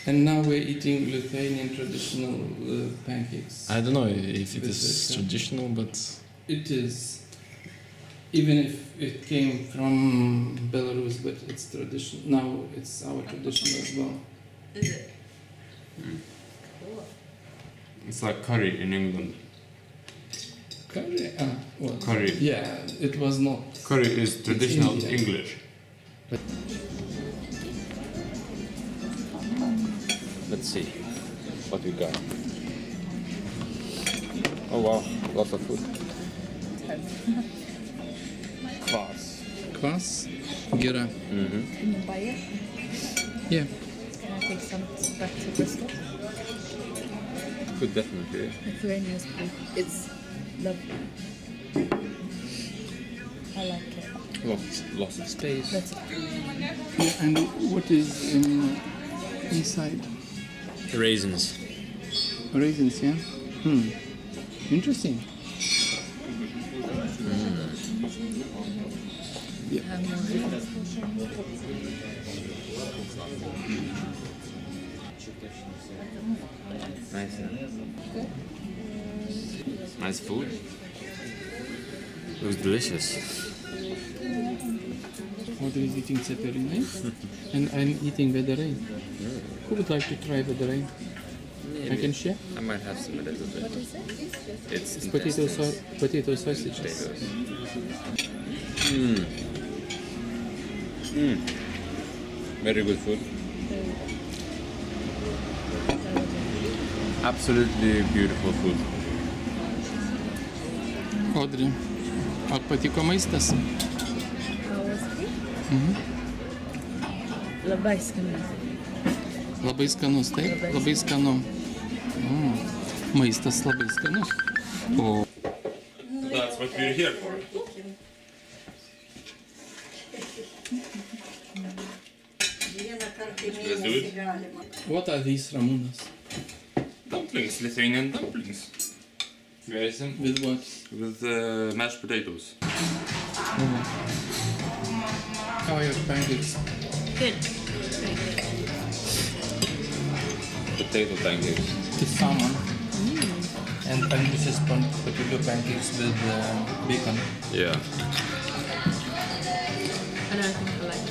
And now we're eating Lithuanian traditional pancakes. I don't know if it With is this, traditional, but It is, even if it came from Belarus, but it's tradition. Now it's our tradition as well. Is it? Cool. It's like curry in England. Curry? Well, Curry. yeah, it was not. Curry is traditional India. English. let's see what we got. Oh wow, lots of food. Kvass. Kvass, gira. Can you buy it? Yeah. Can I take some back to Bristol? Could definitely. Lithuania is blue. It's lovely. I like it. Lots of space. That's Yeah, and what is inside? Raisins. Raisins, yeah? Interesting. Nice. Nice food. Looks delicious. Audrey is eating ceperini, and I'm eating vedere. Who would like to try vedere? I can share. I might have some a little bit. what is it? It's Potato sausages. Potatoes. Very good food. Absolutely beautiful food. Audrey, ar patiko maistas? How was it? Labai skanu. Labai skanus, taip? Labai skanu. Maistas labai skanus. O That's what we're here for. Let's do it. what are these Ramūnas? Dumplings, Lithuanian dumplings. Very simple. With what? With mashed potatoes. How are your pancakes? Good. Potato pancakes. It's salmon. And this is potato pancakes with bacon. Yeah. And I think I like